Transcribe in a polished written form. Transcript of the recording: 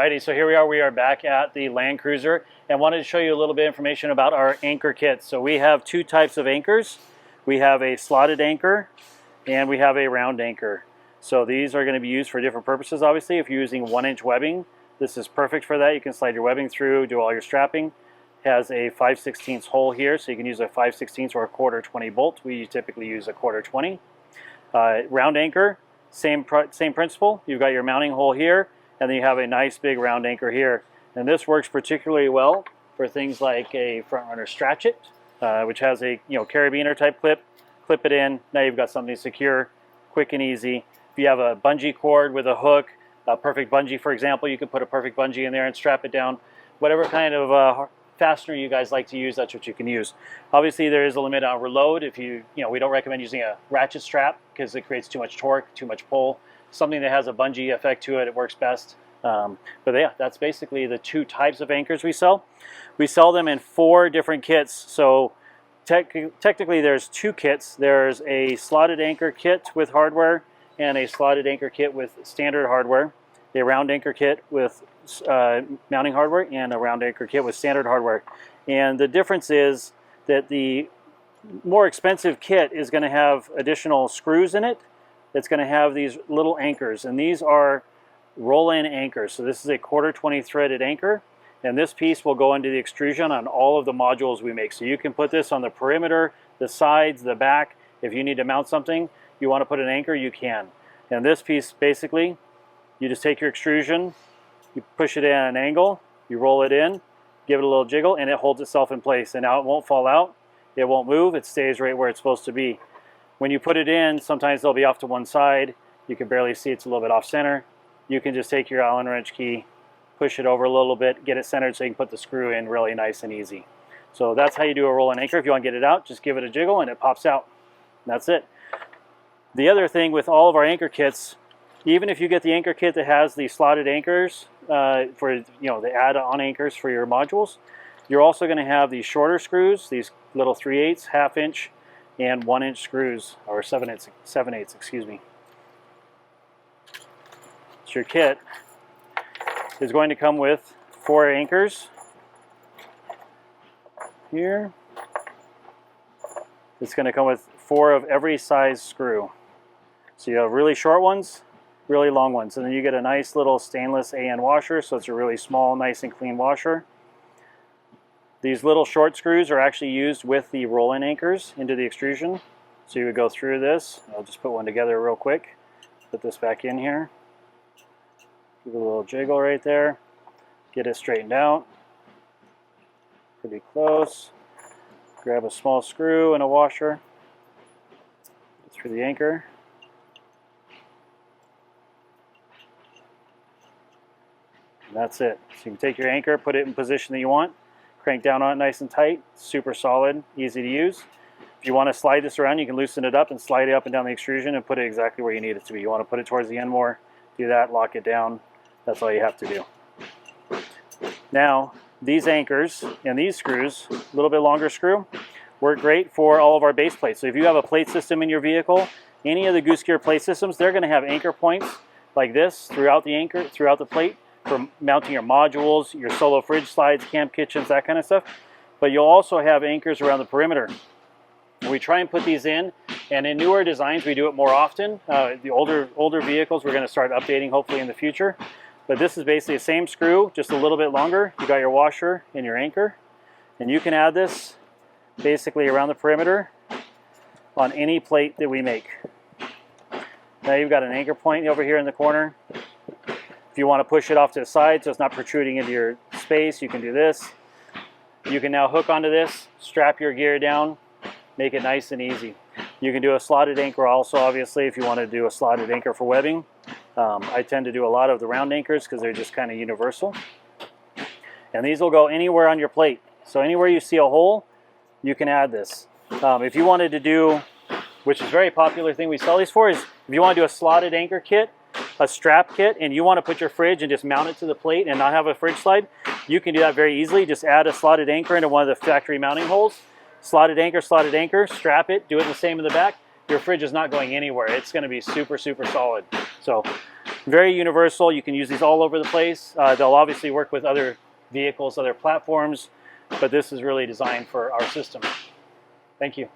Alrighty, so here we are back at the Land Cruiser, and wanted to show you a little bit of information about our anchor kits. So we have two types of anchors. We have a slotted anchor and we have a round anchor. So these are going to be used for different purposes. Obviously, if you're using 1-inch webbing, this is perfect for that. You can slide your webbing through, do all your strapping. Has a 5/16 hole here, so you can use a 5/16 or a 1/4 bolt. We typically use a 1/4. Round anchor, same principle. You've got your mounting hole here, and then you have a nice big round anchor here. And this works particularly well for things like a front runner Stratchet, which has a carabiner type clip. Clip it in. Now you've got something secure, quick and easy. If you have a bungee cord with a hook, a perfect bungee, for example, you can put a perfect bungee in there and strap it down. Whatever kind of fastener you guys like to use, that's what you can use. Obviously, there is a limit on reload. If we don't recommend using a ratchet strap because it creates too much torque, too much pull. Something that has a bungee effect to it, it works best. But yeah, that's basically the two types of anchors we sell. We sell them in 4 different kits. So technically there's 2 kits. There's a slotted anchor kit with hardware and a slotted anchor kit with standard hardware. A round anchor kit with mounting hardware and a round anchor kit with standard hardware. And the difference is that the more expensive kit is going to have additional screws in it. It's going to have these little anchors, and these are roll-in anchors. So this is a 1/4 threaded anchor, and this piece will go into the extrusion on all of the modules we make. So you can put this on the perimeter, the sides, the back. If you need to mount something, you want to put an anchor, you can. And this piece, basically, you just take your extrusion, you push it in at an angle, you roll it in, give it a little jiggle, and it holds itself in place. And now it won't fall out, it won't move, it stays right where it's supposed to be. When you put it in, sometimes they'll be off to one side. You can barely see it's a little bit off center. You can just take your Allen wrench key, push it over a little bit, get it centered so you can put the screw in really nice and easy. So that's how you do a roll-in anchor. If you want to get it out, just give it a jiggle and it pops out. That's it. The other thing with all of our anchor kits, even if you get the anchor kit that has the slotted anchors for the add-on anchors for your modules, you're also going to have these shorter screws, these little 3/8, 1/2 inch, and 1-inch screws, or 7/8, excuse me. So your kit is going to come with 4 anchors here. It's going to come with 4 of every size screw. So you have really short ones, really long ones, and then you get a nice little stainless AN washer, so it's a really small, nice and clean washer. These little short screws are actually used with the roll-in anchors into the extrusion. So you would go through this. I'll just put one together real quick. Put this back in here. Give it a little jiggle right there. Get it straightened out. Pretty close. Grab a small screw and a washer. Get through the anchor. And that's it. So you can take your anchor, put it in position that you want. Crank down on it nice and tight, super solid, easy to use. If you want to slide this around, you can loosen it up and slide it up and down the extrusion and put it exactly where you need it to be. You want to put it towards the end more, do that, lock it down. That's all you have to do. Now, these anchors and these screws, a little bit longer screw, work great for all of our base plates. So if you have a plate system in your vehicle, any of the Goose Gear plate systems, they're going to have anchor points like this throughout the anchor, throughout the plate, for mounting your modules, your solo fridge slides, camp kitchens, that kind of stuff. But you'll also have anchors around the perimeter. We try and put these in, and in newer designs we do it more often. The older vehicles we're going to start updating hopefully in the future. But this is basically the same screw, just a little bit longer. You got your washer and your anchor, and you can add this basically around the perimeter on any plate that we make. Now you've got an anchor point over here in the corner. If you want to push it off to the side so it's not protruding into your space, you can do this. You can now hook onto this, strap your gear down, make it nice and easy. You can do a slotted anchor also, obviously, if you want to do a slotted anchor for webbing. I tend to do a lot of the round anchors because they're just kind of universal. And these will go anywhere on your plate. So anywhere you see a hole, you can add this. If you wanted to do, which is a very popular thing we sell these for, is if you want to do a slotted anchor kit, a strap kit, and you want to put your fridge and just mount it to the plate and not have a fridge slide, you can do that very easily. Just add a slotted anchor into one of the factory mounting holes. Slotted anchor, strap it, do it the same in the back. Your fridge is not going anywhere. It's going to be super, super solid. So Very universal. You can use these all over the place. They'll obviously work with other vehicles, other platforms, but this is really designed for our system. Thank you.